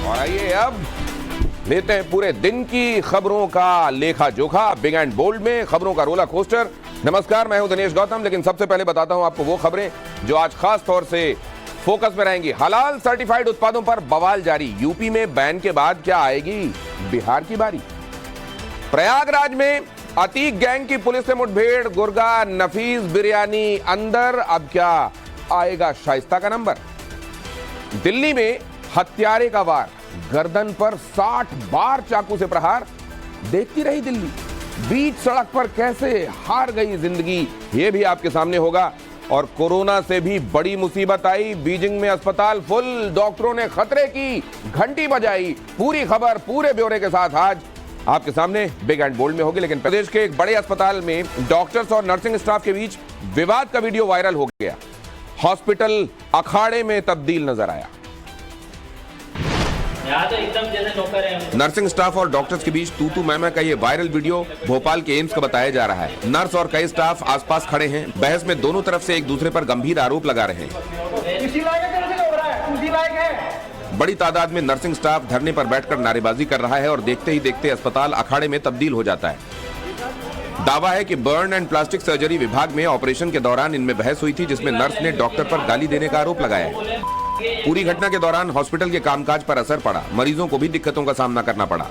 और आइए अब लेते हैं पूरे दिन की खबरों का लेखा जोखा। बिग एंड बोल्ड में खबरों का रोलर कोस्टर। नमस्कार, मैं हूं दिनेश गौतम। लेकिन सबसे पहले बताता हूं आपको वो खबरें जो आज खास तौर से फोकस में रहेंगी। हलाल सर्टिफाइड उत्पादों पर बवाल जारी। यूपी में बैन के बाद क्या आएगी बिहार की बारी। प्रयागराज में अतीक गैंग की पुलिस से मुठभेड़। गुर्गा नफीस बिरयानी अंदर, अब क्या आएगा शाइस्ता का नंबर। दिल्ली में हत्यारे का वार, गर्दन पर 60 बार चाकू से प्रहार। देखती रही दिल्ली, बीच सड़क पर कैसे हार गई जिंदगी, यह भी आपके सामने होगा। और कोरोना से भी बड़ी मुसीबत आई। बीजिंग में अस्पताल फुल, डॉक्टरों ने खतरे की घंटी बजाई। पूरी खबर पूरे ब्यौरे के साथ आज आपके सामने बिग एंड बोल्ड में होगी। लेकिन प्रदेश के एक बड़े अस्पताल में डॉक्टर्स और नर्सिंग स्टाफ के बीच विवाद का वीडियो वायरल हो गया। हॉस्पिटल अखाड़े में तब्दील नजर आया। तो एकदम जैसे नौकर है। नर्सिंग स्टाफ और डॉक्टर्स के बीच तू मैं का ये वायरल वीडियो भोपाल के एम्स का बताया जा रहा है। नर्स और कई स्टाफ आसपास खड़े हैं। बहस में दोनों तरफ से एक दूसरे पर गंभीर आरोप लगा रहे हैं। बड़ी तादाद में नर्सिंग स्टाफ धरने पर बैठकर नारेबाजी कर रहा है और देखते ही देखते अस्पताल अखाड़े में तब्दील हो जाता है। दावा है कि बर्न एंड प्लास्टिक सर्जरी विभाग में ऑपरेशन के दौरान इनमें बहस हुई थी, जिसमें नर्स ने डॉक्टर पर गाली देने का आरोप लगाया है। पूरी घटना के दौरान हॉस्पिटल के कामकाज पर असर पड़ा। मरीजों को भी दिक्कतों का सामना करना पड़ा।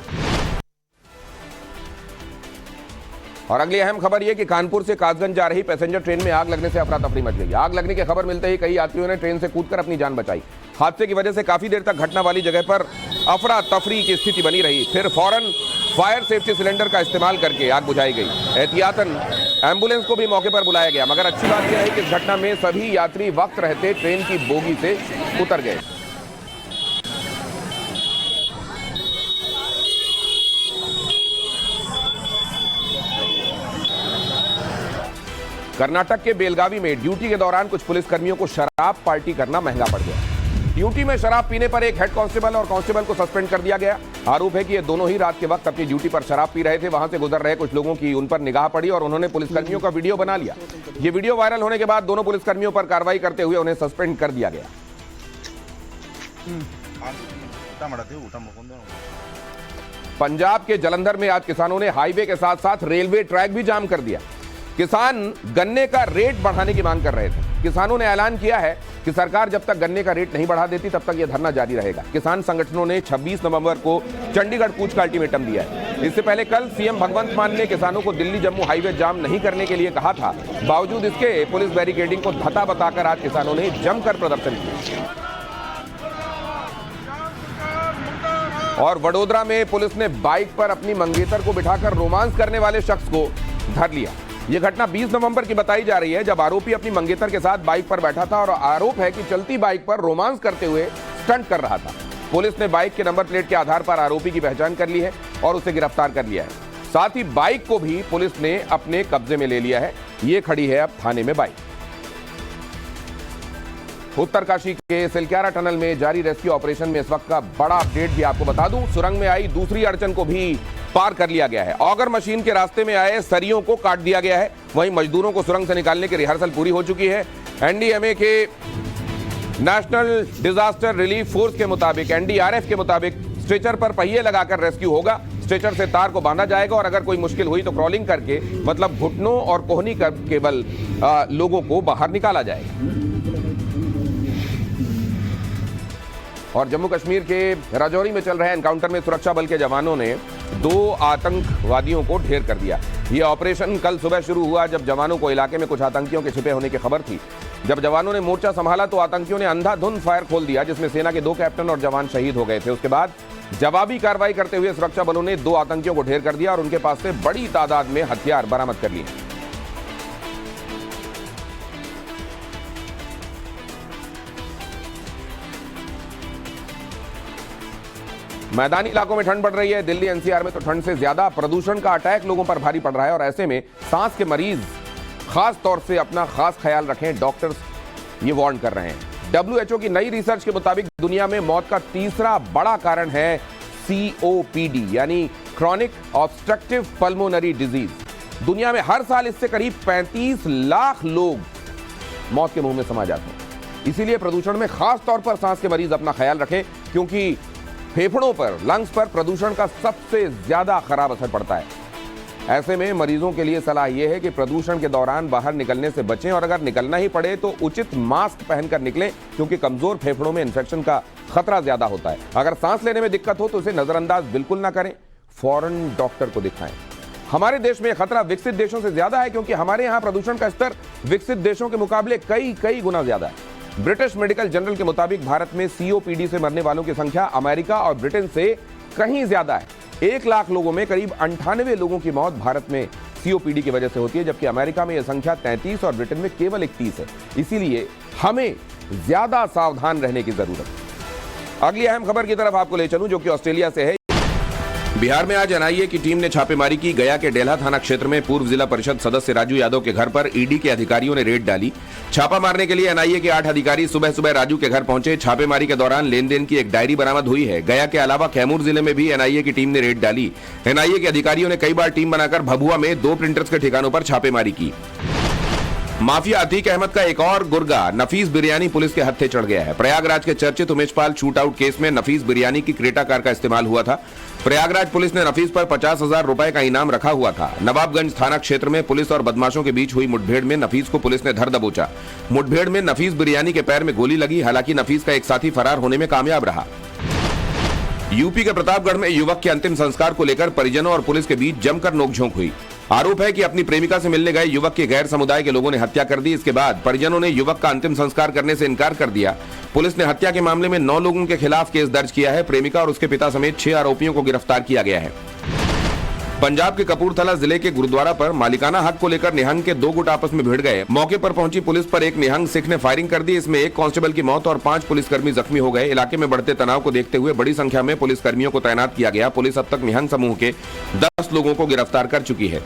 और अगली अहम खबर यह कि कानपुर से कासगंज जा रही पैसेंजर ट्रेन में आग लगने से अफरा तफरी मच गई। आग लगने की खबर मिलते ही कई यात्रियों ने ट्रेन से कूदकर अपनी जान बचाई। हादसे की वजह से काफी देर तक घटना वाली जगह पर अफरा तफरी की स्थिति बनी रही। फिर फौरन फायर सेफ्टी सिलेंडर का इस्तेमाल करके आग बुझाई गई। एहतियातन एम्बुलेंस को भी मौके पर बुलाया गया। मगर अच्छी बात यह है कि इस घटना में सभी यात्री वक्त रहते ट्रेन की बोगी से उतर गए। कर्नाटक के बेलगावी में ड्यूटी के दौरान कुछ पुलिसकर्मियों को शराब पार्टी करना महंगा पड़ गया। ड्यूटी में शराब पीने पर एक हेड कांस्टेबल और कांस्टेबल को सस्पेंड कर दिया गया। आरोप है कि ये दोनों ही रात के वक्त अपनी ड्यूटी पर शराब पी रहे थे। वहां से गुजर रहे कुछ लोगों की उन पर निगाह पड़ी और उन्होंने पुलिसकर्मियों का वीडियो बना लिया। ये वीडियो वायरल होने के बाद दोनों पुलिसकर्मियों पर कार्रवाई करते हुए उन्हें सस्पेंड कर दिया गया। पंजाब के जलंधर में आज किसानों ने हाईवे के साथ साथ रेलवे ट्रैक भी जाम कर दिया। किसान गन्ने का रेट बढ़ाने की मांग कर रहे थे। किसानों ने ऐलान किया है कि सरकार जब तक गन्ने का रेट नहीं बढ़ा देती तब तक यह धरना जारी रहेगा। किसान संगठनों ने 26 नवंबर को चंडीगढ़ कूच का अल्टीमेटम दिया है। इससे पहले कल सीएम भगवंत मान ने किसानों को दिल्ली जम्मू हाईवे जाम नहीं करने के लिए कहा था। बावजूद इसके पुलिस बैरिकेडिंग को धता बताकर आज किसानों ने जमकर प्रदर्शन किया। और वडोदरा में पुलिस ने बाइक पर अपनी मंगेतर को बिठाकर रोमांस करने वाले शख्स को धर लिया। यह घटना 20 नवंबर की बताई जा रही है, जब आरोपी अपनी मंगेतर के साथ बाइक पर बैठा था और आरोप है कि चलती बाइक पर रोमांस करते हुए स्टंट कर रहा था। पुलिस ने बाइक के नंबर प्लेट के आधार पर आरोपी की पहचान कर ली है और उसे गिरफ्तार कर लिया है। साथ ही बाइक को भी पुलिस ने अपने कब्जे में ले लिया है। ये खड़ी है अब थाने में बाइक। उत्तरकाशी के सिलक्यारा टनल में जारी रेस्क्यू ऑपरेशन में इस वक्त का बड़ा अपडेट भी आपको बता दूं। सुरंग में आई दूसरी अड़चन को भी पार कर लिया गया है। ऑगर मशीन के रास्ते में आए सरियों को काट दिया गया है। वहीं मजदूरों को सुरंग से निकालने की रिहर्सल पूरी हो चुकी है। एनडीएमए के नेशनल डिजास्टर रिलीफ फोर्स के मुताबिक, एनडीआरएफ के मुताबिक स्ट्रेचर पर पहिए लगाकर रेस्क्यू होगा। स्ट्रेचर से तार को बांधा जाएगा और अगर कोई मुश्किल हुई तो क्रॉलिंग करके, मतलब घुटनों और कोहनी कर केवल लोगों को बाहर निकाला जाएगा। और जम्मू कश्मीर के राजौरी में चल रहे एनकाउंटर में सुरक्षा बल के जवानों ने 2 आतंकवादियों को ढेर कर दिया। यह ऑपरेशन कल सुबह शुरू हुआ जब जवानों को इलाके में कुछ आतंकियों के छिपे होने की खबर थी। जब जवानों ने मोर्चा संभाला तो आतंकियों ने अंधाधुंध फायर खोल दिया, जिसमें सेना के 2 कैप्टन और जवान शहीद हो गए थे। उसके बाद जवाबी कार्रवाई करते हुए सुरक्षा बलों ने 2 आतंकियों को ढेर कर दिया और उनके पास से बड़ी तादाद में हथियार बरामद कर लिए। मैदानी इलाकों में ठंड बढ़ रही है। दिल्ली एनसीआर में तो ठंड से ज्यादा प्रदूषण का अटैक लोगों पर भारी पड़ रहा है और ऐसे में सांस के मरीज खास तौर से अपना खास ख्याल रखें, डॉक्टर्स ये वार्न कर रहे हैं। डब्ल्यूएचओ की नई रिसर्च के मुताबिक दुनिया में मौत का तीसरा बड़ा कारण है COPD यानी क्रॉनिक ऑब्स्ट्रक्टिव पल्मोनरी डिजीज। दुनिया में हर साल इससे करीब 35 लाख लोग मौत के मुंह में समा जाते हैं। इसीलिए प्रदूषण में खास तौर पर सांस के मरीज अपना ख्याल रखें, क्योंकि फेफड़ों पर, लंग्स पर प्रदूषण का सबसे ज्यादा खराब असर पड़ता है। ऐसे में मरीजों के लिए सलाह यह है कि प्रदूषण के दौरान बाहर निकलने से बचें और अगर निकलना ही पड़े तो उचित मास्क पहनकर निकलें, क्योंकि कमजोर फेफड़ों में इंफेक्शन का खतरा ज्यादा होता है। अगर सांस लेने में दिक्कत हो तो उसे नजरअंदाज बिल्कुल ना करें, फौरन डॉक्टर को दिखाएं। हमारे देश में खतरा विकसित देशों से ज्यादा है, क्योंकि हमारे यहां प्रदूषण का स्तर विकसित देशों के मुकाबले कई गुना ज्यादा है। ब्रिटिश मेडिकल जर्नल के मुताबिक भारत में सीओपीडी से मरने वालों की संख्या अमेरिका और ब्रिटेन से कहीं ज्यादा है। 1 लाख लोगों में करीब 98 लोगों की मौत भारत में सीओपीडी की वजह से होती है, जबकि अमेरिका में यह संख्या 33 और ब्रिटेन में केवल 31 है। इसीलिए हमें ज्यादा सावधान रहने की जरूरत है। अगली अहम खबर की तरफ आपको ले चलूं, जो कि ऑस्ट्रेलिया से है। बिहार में आज एनआईए की टीम ने छापेमारी की। गया के डेल्हा थाना क्षेत्र में पूर्व जिला परिषद सदस्य राजू यादव के घर पर ईडी के अधिकारियों ने रेड डाली। छापा मारने के लिए एनआईए के 8 अधिकारी सुबह राजू के घर पहुंचे। छापेमारी के दौरान लेन देन की एक डायरी बरामद हुई है। गया के अलावा कैमूर जिले में भी एनआईए की टीम ने रेड डाली। एनआईए के अधिकारियों ने कई बार टीम बनाकर भभुआ में 2 प्रिंटर्स के ठिकानों पर छापेमारी की। माफिया अतीक अहमद का एक और गुर्गा नफीस बिरयानी पुलिस के हत्थे चढ़ गया है। प्रयागराज के चर्चित उमेशपाल शूटआउट केस में नफीस बिरयानी की क्रेटा कार का इस्तेमाल हुआ था। प्रयागराज पुलिस ने नफीस पर 50,000 रुपए का इनाम रखा हुआ था। नवाबगंज थाना क्षेत्र में पुलिस और बदमाशों के बीच हुई मुठभेड़ में नफीस को पुलिस ने धर दबोचा। मुठभेड़ में नफीस बिरयानी के पैर में गोली लगी। हालांकि नफीस का एक साथी फरार होने में कामयाब रहा। यूपी के प्रतापगढ़ में युवक के अंतिम संस्कार को लेकर परिजनों और पुलिस के बीच जमकर नोकझोंक हुई। आरोप है कि अपनी प्रेमिका से मिलने गए युवक की गैर समुदाय के लोगों ने हत्या कर दी। इसके बाद परिजनों ने युवक का अंतिम संस्कार करने से इनकार कर दिया। पुलिस ने हत्या के मामले में 9 लोगों के खिलाफ केस दर्ज किया है। प्रेमिका और उसके पिता समेत 6 आरोपियों को गिरफ्तार किया गया है। पंजाब के कपूरथला जिले के गुरुद्वारा पर मालिकाना हक को लेकर निहंग के 2 गुट आपस में भिड़ गए। मौके पर पहुंची पुलिस पर एक निहंग सिख ने फायरिंग कर दी। इसमें 1 कांस्टेबल की मौत और 5 पुलिसकर्मी जख्मी हो गए। इलाके में बढ़ते तनाव को देखते हुए बड़ी संख्या में पुलिसकर्मियों को तैनात किया गया। पुलिस अब तक निहंग समूह के 10 लोगों को गिरफ्तार कर चुकी है।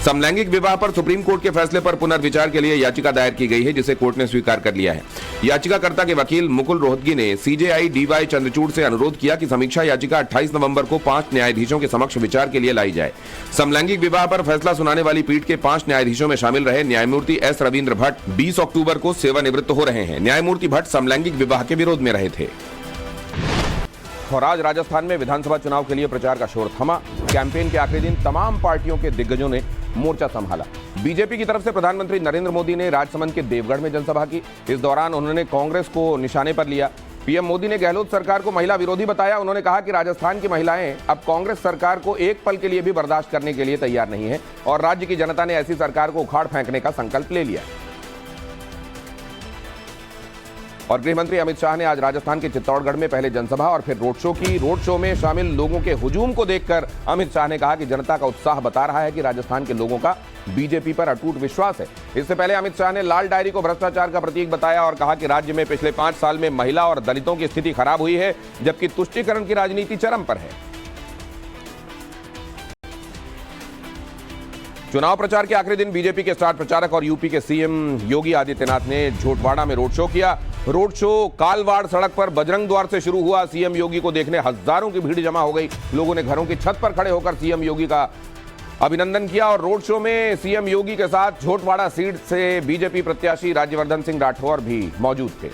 समलैंगिक विवाह पर सुप्रीम कोर्ट के फैसले पर पुनर्विचार के लिए याचिका दायर की गई है, जिसे कोर्ट ने स्वीकार कर लिया है। याचिकाकर्ता के वकील मुकुल रोहतगी ने सीजेआई डीवाई चंद्रचूड़ से अनुरोध किया कि समीक्षा याचिका 28 नवंबर को 5 न्यायाधीशों के समक्ष विचार के लिए लाई जाए। समलैंगिक विवाह पर फैसला सुनाने वाली पीठ के 5 न्यायाधीशों में शामिल रहे न्यायमूर्ति एस रविंद्र भट्ट 20 अक्टूबर को सेवानिवृत्त हो रहे हैं। न्यायमूर्ति भट्ट समलैंगिक विवाह के विरोध में रहे थे। और आज राजस्थान में विधानसभा चुनाव के लिए प्रचार का शोर थमा। कैंपेन के आखिरी दिन तमाम पार्टियों के दिग्गजों ने मोर्चा संभाला। बीजेपी की तरफ से प्रधानमंत्री नरेंद्र मोदी ने राजसमंद के देवगढ़ में जनसभा की। इस दौरान उन्होंने कांग्रेस को निशाने पर लिया। पीएम मोदी ने गहलोत सरकार को महिला विरोधी बताया। उन्होंने कहा कि राजस्थान की महिलाएं अब कांग्रेस सरकार को एक पल के लिए भी बर्दाश्त करने के लिए तैयार नहीं है और राज्य की जनता ने ऐसी सरकार को उखाड़ फेंकने का संकल्प ले लिया। और गृहमंत्री अमित शाह ने आज राजस्थान के चित्तौड़गढ़ में पहले जनसभा और फिर रोड शो की। रोड शो में शामिल लोगों के हुजूम को देखकर अमित शाह ने कहा कि जनता का उत्साह बता रहा है कि राजस्थान के लोगों का बीजेपी पर अटूट विश्वास है। इससे पहले अमित शाह ने लाल डायरी को भ्रष्टाचार का प्रतीक बताया और कहा कि राज्य में पिछले 5 साल में महिला और दलितों की स्थिति खराब हुई है, जबकि तुष्टीकरण की राजनीति चरम पर है। चुनाव प्रचार के आखिरी दिन बीजेपी के स्टार प्रचारक और यूपी के सीएम योगी आदित्यनाथ ने झोटवाड़ा में रोड शो किया। रोड शो कालवाड़ सड़क पर बजरंग द्वार से शुरू हुआ। सीएम योगी को देखने हजारों की भीड़ जमा हो गई। लोगों ने घरों की छत पर खड़े होकर सीएम योगी का अभिनंदन किया और रोड शो में सीएम योगी के साथ झोटवाड़ा सीट से बीजेपी प्रत्याशी राज्यवर्धन सिंह राठौर भी मौजूद थे।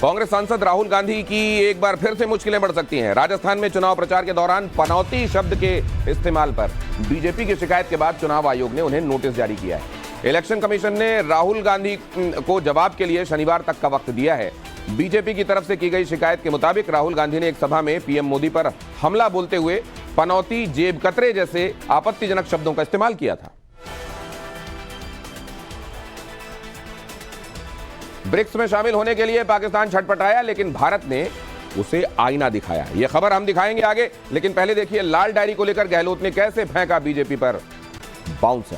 कांग्रेस सांसद राहुल गांधी की एक बार फिर से मुश्किलें बढ़ सकती हैं। राजस्थान में चुनाव प्रचार के दौरान पनौती शब्द के इस्तेमाल पर बीजेपी की शिकायत के बाद चुनाव आयोग ने उन्हें नोटिस जारी किया है। इलेक्शन कमीशन ने राहुल गांधी को जवाब के लिए शनिवार तक का वक्त दिया है। बीजेपी की तरफ से की गई शिकायत के मुताबिक राहुल गांधी ने एक सभा में पीएम मोदी पर हमला बोलते हुए पनौती, जेब कतरे जैसे आपत्तिजनक शब्दों का इस्तेमाल किया था। ब्रिक्स में शामिल होने के लिए पाकिस्तान छटपटाया, लेकिन भारत ने उसे आईना दिखाया। यह खबर हम दिखाएंगे आगे, लेकिन पहले देखिए लाल डायरी को लेकर गहलोत ने कैसे फेंका बीजेपी पर बाउंसर।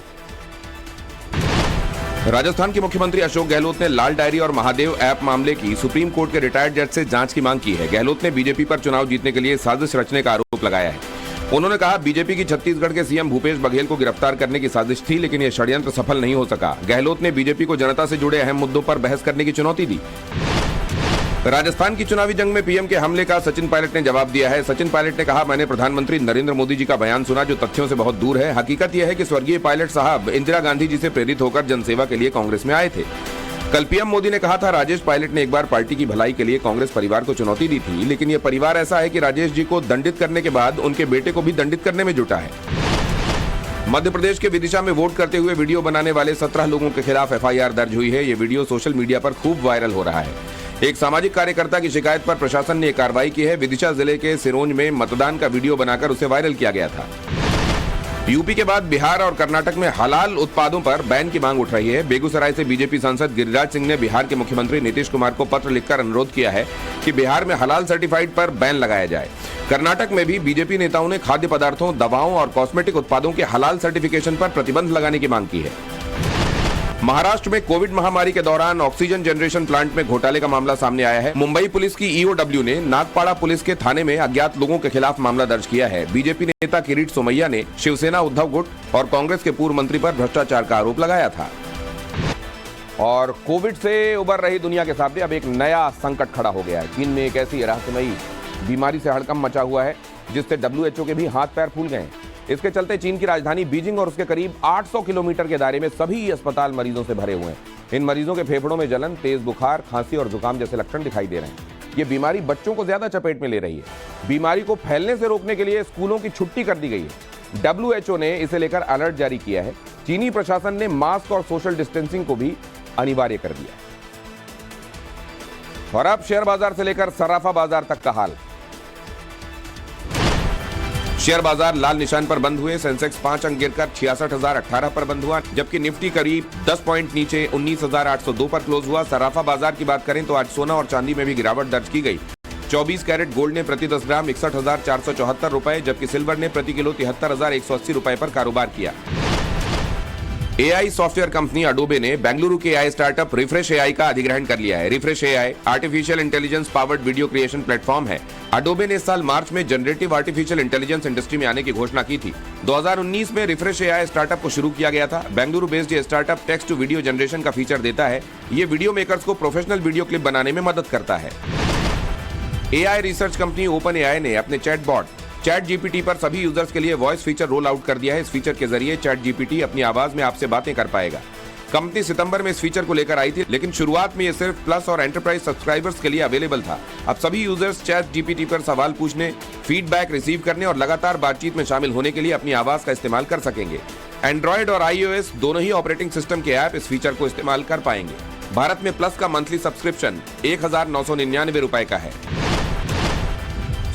राजस्थान के मुख्यमंत्री अशोक गहलोत ने लाल डायरी और महादेव ऐप मामले की सुप्रीम कोर्ट के रिटायर्ड जज से जांच की मांग की है। गहलोत ने बीजेपी पर चुनाव जीतने के लिए साजिश रचने का आरोप लगाया है। उन्होंने कहा, बीजेपी की छत्तीसगढ़ के सीएम भूपेश बघेल को गिरफ्तार करने की साजिश थी, लेकिन यह षड्यंत्र सफल नहीं हो सका। गहलोत ने बीजेपी को जनता से जुड़े अहम मुद्दों पर बहस करने की चुनौती दी। राजस्थान की चुनावी जंग में पीएम के हमले का सचिन पायलट ने जवाब दिया है। सचिन पायलट ने कहा, मैंने प्रधानमंत्री नरेंद्र मोदी जी का बयान सुना जो तथ्यों से बहुत दूर है। हकीकत यह है कि स्वर्गीय पायलट साहब इंदिरा गांधी जी से प्रेरित होकर जनसेवा के लिए कांग्रेस में आए थे। कल पीएम मोदी ने कहा था राजेश पायलट ने एक बार पार्टी की भलाई के लिए कांग्रेस परिवार को चुनौती दी थी, लेकिन यह परिवार ऐसा है कि राजेश जी को दंडित करने के बाद उनके बेटे को भी दंडित करने में जुटा है। मध्य प्रदेश के विदिशा में वोट करते हुए वीडियो बनाने वाले 17 लोगों के खिलाफ एफआईआर दर्ज हुई है। ये वीडियो सोशल मीडिया पर खूब वायरल हो रहा है। एक सामाजिक कार्यकर्ता की शिकायत पर प्रशासन ने कार्रवाई की है। विदिशा जिले के सिरोंज में मतदान का वीडियो बनाकर उसे वायरल किया गया था। यूपी के बाद बिहार और कर्नाटक में हलाल उत्पादों पर बैन की मांग उठ रही है। बेगूसराय से बीजेपी सांसद गिरिराज सिंह ने बिहार के मुख्यमंत्री नीतीश कुमार को पत्र लिखकर अनुरोध किया है कि बिहार में हलाल सर्टिफाइड पर बैन लगाया जाए। कर्नाटक में भी बीजेपी नेताओं ने खाद्य पदार्थों, दवाओं और कॉस्मेटिक उत्पादों के हलाल सर्टिफिकेशन पर प्रतिबंध लगाने की मांग की है। महाराष्ट्र में कोविड महामारी के दौरान ऑक्सीजन जनरेशन प्लांट में घोटाले का मामला सामने आया है। मुंबई पुलिस की ईओडब्ल्यू ने नागपाड़ा पुलिस के थाने में अज्ञात लोगों के खिलाफ मामला दर्ज किया है। बीजेपी नेता किरीट सोमैया ने शिवसेना उद्धव गुट और कांग्रेस के पूर्व मंत्री पर भ्रष्टाचार का आरोप लगाया था। और कोविड से उबर रही दुनिया के सामने अब एक नया संकट खड़ा हो गया है। चीन में एक ऐसी रहस्यमयी बीमारी से हड़कंप मचा हुआ है जिससे WHO के भी हाथ पैर फूल गए हैं। इसके चलते चीन की राजधानी बीजिंग और उसके करीब 800 किलोमीटर के दायरे में सभी अस्पताल मरीजों से भरे हुए हैं। इन मरीजों के फेफड़ों में जलन, तेज बुखार, खांसी और जुकाम जैसे लक्षण दिखाई दे रहे हैं। ये बीमारी बच्चों को ज्यादा चपेट में ले रही है। बीमारी को फैलने से रोकने के लिए स्कूलों की छुट्टी कर दी गई है। WHO ने इसे लेकर अलर्ट जारी किया है। चीनी प्रशासन ने मास्क और सोशल डिस्टेंसिंग को भी अनिवार्य कर दिया है। और अब शेयर बाजार से लेकर सराफा बाजार तक का हाल। शेयर बाजार लाल निशान पर बंद हुए। सेंसेक्स 5 अंक गिरकर 66,018 पर बंद हुआ, जबकि निफ्टी करीब 10 पॉइंट नीचे 19,802 पर क्लोज हुआ। सराफा बाजार की बात करें तो आज सोना और चांदी में भी गिरावट दर्ज की गई। 24 कैरेट गोल्ड ने प्रति 10 ग्राम 61,474 रुपए, जबकि सिल्वर ने प्रति किलो 73,180 रुपए पर कारोबार किया। AI सॉफ्टवेयर कंपनी अडोबे ने बेंगलुरु के AI स्टार्टअप रिफ्रेश AI का अधिग्रहण कर लिया है। Refresh AI artificial intelligence powered video creation platform है। अडोबे ने इस साल मार्च में जनरेटिव आर्टिफिशियल इंटेलिजेंस इंडस्ट्री में आने की घोषणा की थी। 2019 में रिफ्रेश AI स्टार्टअप को शुरू किया गया था। बेंगलुरु बेस्ड ये startup text to video generation का फीचर देता है। ये वीडियो मेकर्स को प्रोफेशनल वीडियो क्लिप बनाने में मदद करता है। AI रिसर्च कंपनी OpenAI ने अपने चैटबॉट ChatGPT पर सभी यूजर्स के लिए वॉइस फीचर रोल आउट कर दिया है। इस फीचर के जरिए ChatGPT अपनी आवाज में आपसे बातें कर पाएगा। कंपनी सितंबर में इस फीचर को लेकर आई थी, लेकिन शुरुआत में ये सिर्फ प्लस और एंटरप्राइज सब्सक्राइबर्स के लिए अवेलेबल था। अब सभी यूजर्स ChatGPT पर सवाल पूछने, फीडबैक रिसीव करने और लगातार बातचीत में शामिल होने के लिए अपनी आवाज का इस्तेमाल कर सकेंगे। एंड्रॉइड और iOS दोनों ही ऑपरेटिंग सिस्टम के ऐप इस फीचर को इस्तेमाल कर पाएंगे। भारत में प्लस का मंथली सब्सक्रिप्शन 1,999 रुपए का है।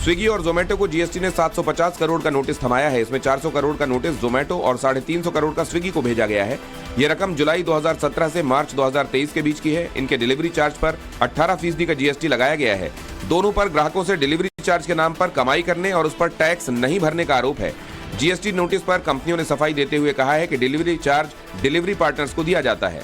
स्विगी और जोमेटो को जीएसटी ने 750 करोड़ का नोटिस थमाया है। इसमें 400 करोड़ का नोटिस जोमेटो और 350 करोड़ का स्विगी को भेजा गया है। यह रकम जुलाई 2017 से मार्च 2023 के बीच की है। इनके डिलीवरी चार्ज पर 18% का जीएसटी लगाया गया है। दोनों पर ग्राहकों से डिलीवरी चार्ज के नाम पर कमाई करने और उस पर टैक्स नहीं भरने का आरोप है। जीएसटी नोटिस पर कंपनियों ने सफाई देते हुए कहा है कि डिलीवरी चार्ज डिलीवरी पार्टनर्स को दिया जाता है।